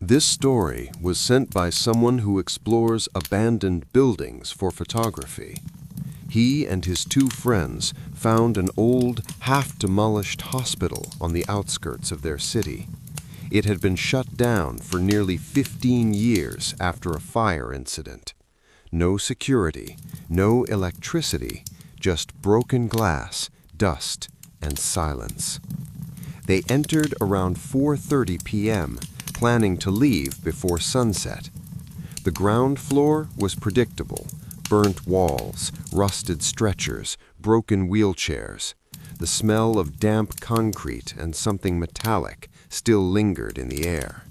This story was sent by someone who explores abandoned buildings for photography. He and his two friends found an old, half-demolished hospital on the outskirts of their city. It had been shut down for nearly 15 years after a fire incident. No security, no electricity, just broken glass, dust, and silence. They entered around 4:30 p.m., planning to leave before sunset. The ground floor was predictable: burnt walls, rusted stretchers, broken wheelchairs. The smell of damp concrete and something metallic still lingered in the air.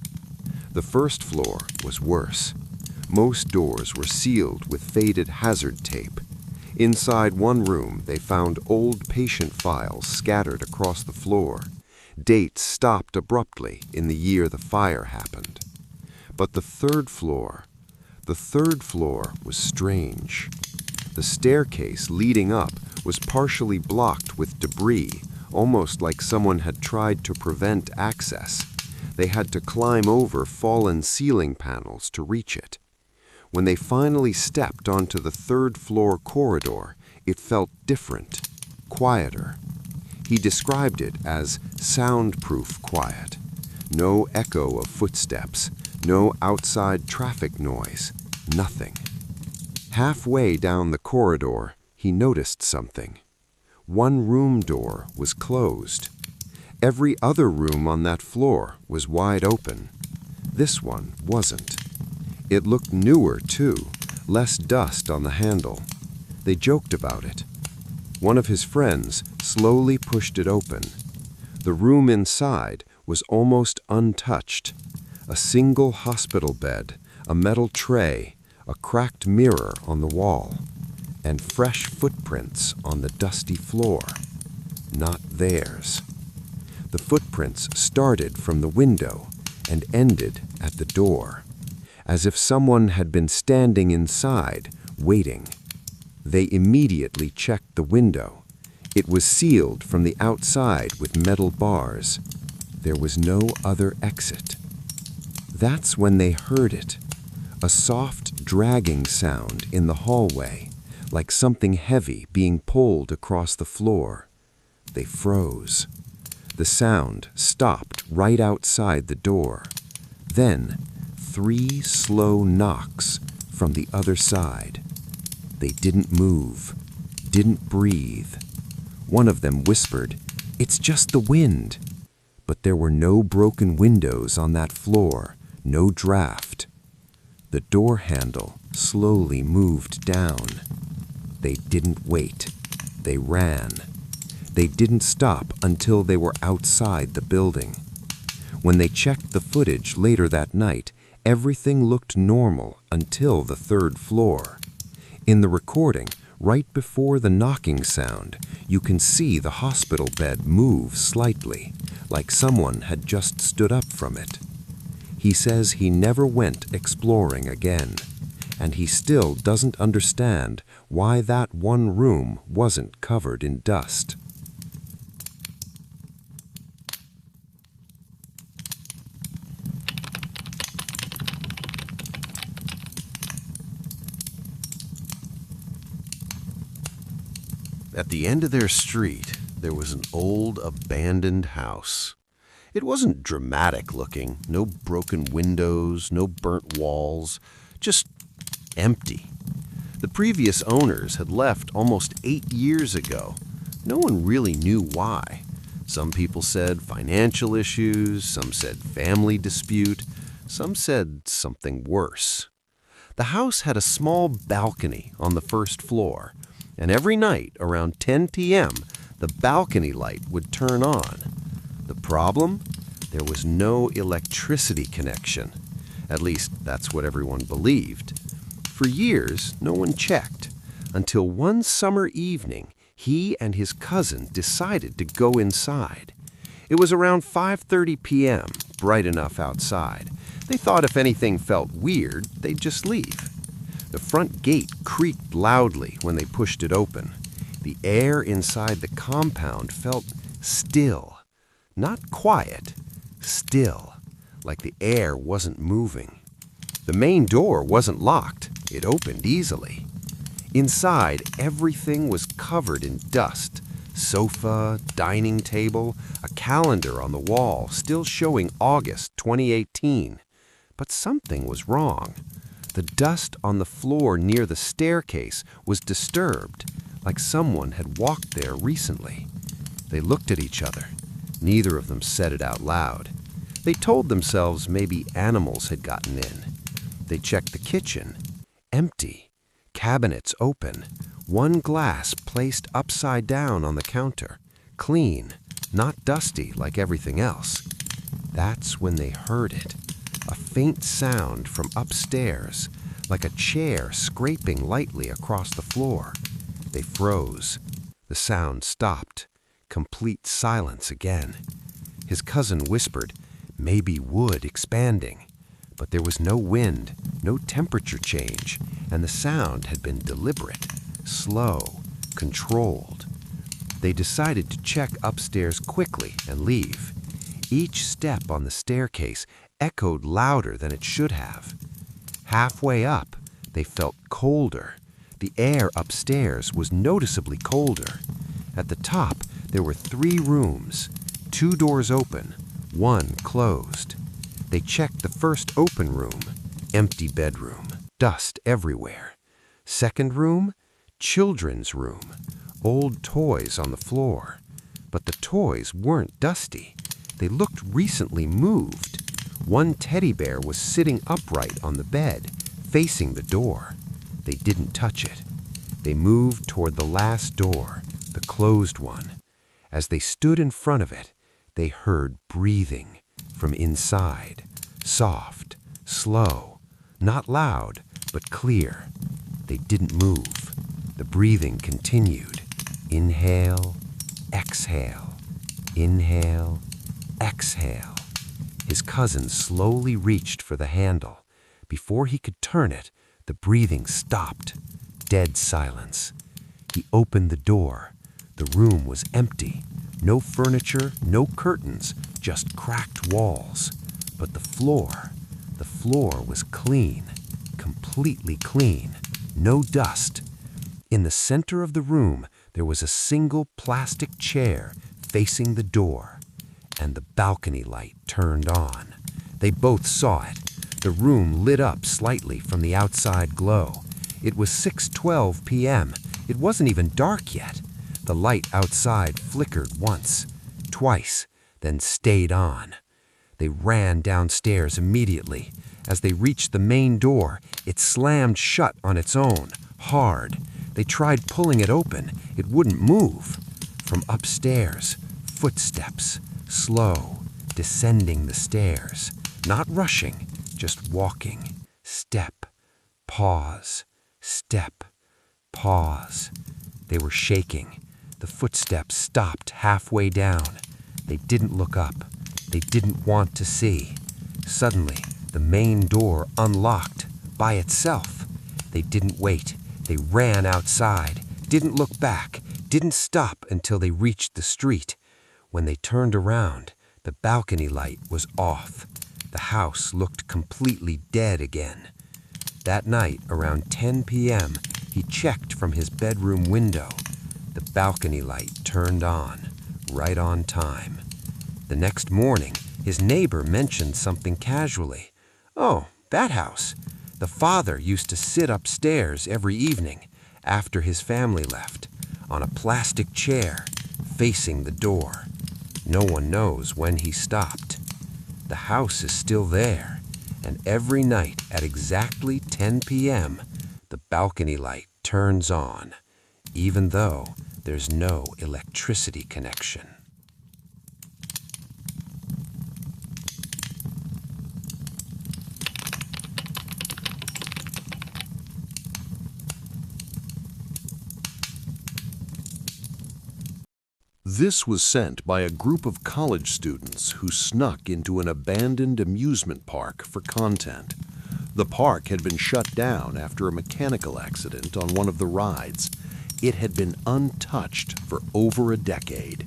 The first floor was worse. Most doors were sealed with faded hazard tape. Inside one room, they found old patient files scattered across the floor. Dates stopped abruptly in the year the fire happened. But the third floor was strange. The staircase leading up was partially blocked with debris, almost like someone had tried to prevent access. They had to climb over fallen ceiling panels to reach it. When they finally stepped onto the third-floor corridor, it felt different, quieter. He described it as soundproof quiet. No echo of footsteps, no outside traffic noise, nothing. Halfway down the corridor, he noticed something. One room door was closed. Every other room on that floor was wide open. This one wasn't. It looked newer, too, less dust on the handle. They joked about it. One of his friends slowly pushed it open. The room inside was almost untouched. A single hospital bed, a metal tray, a cracked mirror on the wall, and fresh footprints on the dusty floor. Not theirs. The footprints started from the window and ended at the door, as if someone had been standing inside, waiting. They immediately checked the window. It was sealed from the outside with metal bars. There was no other exit. That's when they heard it, a soft dragging sound in the hallway, like something heavy being pulled across the floor. They froze. The sound stopped right outside the door. Then, 3 slow knocks from the other side. They didn't move, didn't breathe. One of them whispered, "It's just the wind." But there were no broken windows on that floor, no draft. The door handle slowly moved down. They didn't wait. They ran. They didn't stop until they were outside the building. When they checked the footage later that night, everything looked normal until the third floor. In the recording, right before the knocking sound, you can see the hospital bed move slightly, like someone had just stood up from it. He says he never went exploring again, and he still doesn't understand why that one room wasn't covered in dust. At the end of their street, there was an old, abandoned house. It wasn't dramatic looking, no broken windows, no burnt walls, just empty. The previous owners had left almost 8 years ago. No one really knew why. Some people said financial issues, some said family dispute, some said something worse. The house had a small balcony on the first floor, and every night around 10 p.m., the balcony light would turn on. The problem? There was no electricity connection. At least, that's what everyone believed. For years, no one checked, until one summer evening, he and his cousin decided to go inside. It was around 5:30 p.m., bright enough outside. They thought if anything felt weird, they'd just leave. The front gate creaked loudly when they pushed it open. The air inside the compound felt still. Not quiet, still. like the air wasn't moving. The main door wasn't locked. It opened easily. Inside, everything was covered in dust. Sofa, dining table, a calendar on the wall still showing August 2018. But something was wrong. The dust on the floor near the staircase was disturbed, like someone had walked there recently. They looked at each other. Neither of them said it out loud. They told themselves maybe animals had gotten in. They checked the kitchen. Empty. Cabinets open. One glass placed upside down on the counter. Clean, not dusty like everything else. That's when they heard it. A faint sound from upstairs, like a chair scraping lightly across the floor. They froze. The sound stopped. Complete silence again. His cousin whispered, maybe wood expanding. But there was no wind, no temperature change, and the sound had been deliberate, slow, controlled. They decided to check upstairs quickly and leave. Each step on the staircase echoed louder than it should have. Halfway up, they felt colder. The air upstairs was noticeably colder. At the top, there were 3 rooms, 2 doors open, 1 closed. They checked the first open room, empty bedroom, dust everywhere. Second room, children's room, old toys on the floor. But the toys weren't dusty. They looked recently moved. One teddy bear was sitting upright on the bed, facing the door. They didn't touch it. They moved toward the last door, the closed one. As they stood in front of it, they heard breathing from inside, soft, slow, not loud, but clear. They didn't move. The breathing continued. Inhale, exhale, inhale, exhale. His cousin slowly reached for the handle. Before he could turn it, the breathing stopped. Dead silence. He opened the door. The room was empty. No furniture, no curtains, just cracked walls. But the floor was clean, completely clean, no dust. In the center of the room, there was a single plastic chair facing the door, and the balcony light turned on. They both saw it. The room lit up slightly from the outside glow. It was 6:12 p.m. It wasn't even dark yet. The light outside flickered once, twice, then stayed on. They ran downstairs immediately. As they reached the main door, it slammed shut on its own, hard. They tried pulling it open. It wouldn't move. From upstairs, footsteps, slow, descending the stairs. Not rushing, just walking. Step, pause, step, pause. They were shaking. The footsteps stopped halfway down. They didn't look up. They didn't want to see. Suddenly, the main door unlocked by itself. They didn't wait. They ran outside, didn't look back, didn't stop until they reached the street. When they turned around, the balcony light was off. The house looked completely dead again. That night, around 10 p.m., he checked from his bedroom window. The balcony light turned on, right on time. The next morning, his neighbor mentioned something casually. "Oh, that house. The father used to sit upstairs every evening after his family left, on a plastic chair, facing the door. No one knows when he stopped. The house is still there, and every night at exactly 10 p.m., the balcony light turns on, even though there's no electricity connection." This was sent by a group of college students who snuck into an abandoned amusement park for content. The park had been shut down after a mechanical accident on one of the rides. It had been untouched for over a decade.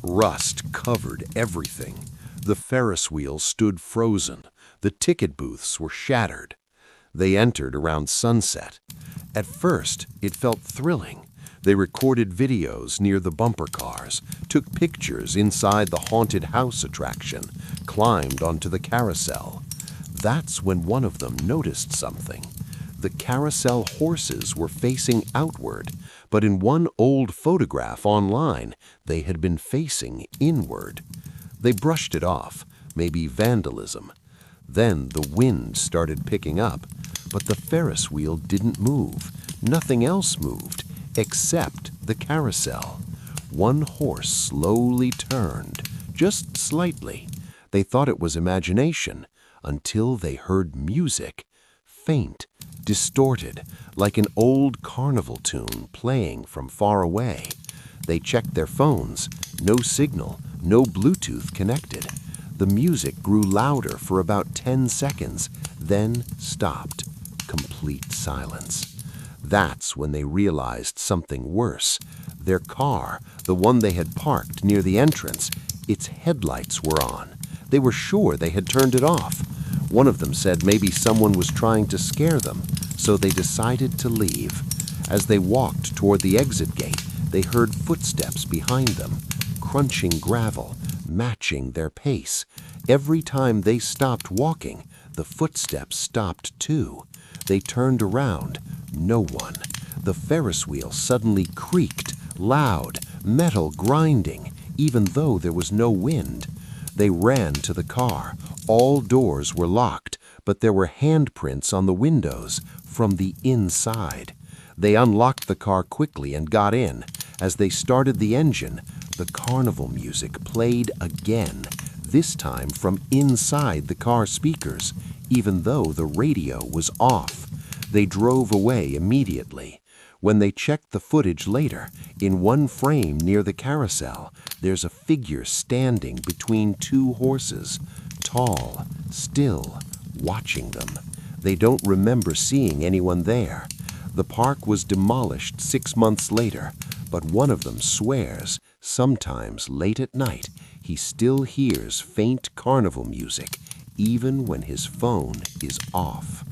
Rust covered everything. The Ferris wheel stood frozen. The ticket booths were shattered. They entered around sunset. At first, it felt thrilling. They recorded videos near the bumper cars, took pictures inside the haunted house attraction, climbed onto the carousel. That's when one of them noticed something. The carousel horses were facing outward, but in one old photograph online, they had been facing inward. They brushed it off, maybe vandalism. Then the wind started picking up, but the Ferris wheel didn't move. Nothing else moved, except the carousel. One horse slowly turned, just slightly. They thought it was imagination, until they heard music, faint, distorted, like an old carnival tune playing from far away. They checked their phones. No signal, no Bluetooth connected. The music grew louder for about 10 seconds, then stopped. Complete silence. That's when they realized something worse. Their car, the one they had parked near the entrance, its headlights were on. They were sure they had turned it off. One of them said maybe someone was trying to scare them, so they decided to leave. As they walked toward the exit gate, they heard footsteps behind them, crunching gravel, matching their pace. Every time they stopped walking, the footsteps stopped too. They turned around. No one. The Ferris wheel suddenly creaked, loud, metal grinding, even though there was no wind. They ran to the car. All doors were locked, but there were handprints on the windows from the inside. They unlocked the car quickly and got in. As they started the engine, the carnival music played again, this time from inside the car speakers, even though the radio was off. They drove away immediately. When they checked the footage later, in one frame near the carousel, there's a figure standing between two horses, tall, still, watching them. They don't remember seeing anyone there. The park was demolished 6 months later, but one of them swears, sometimes late at night, he still hears faint carnival music, even when his phone is off.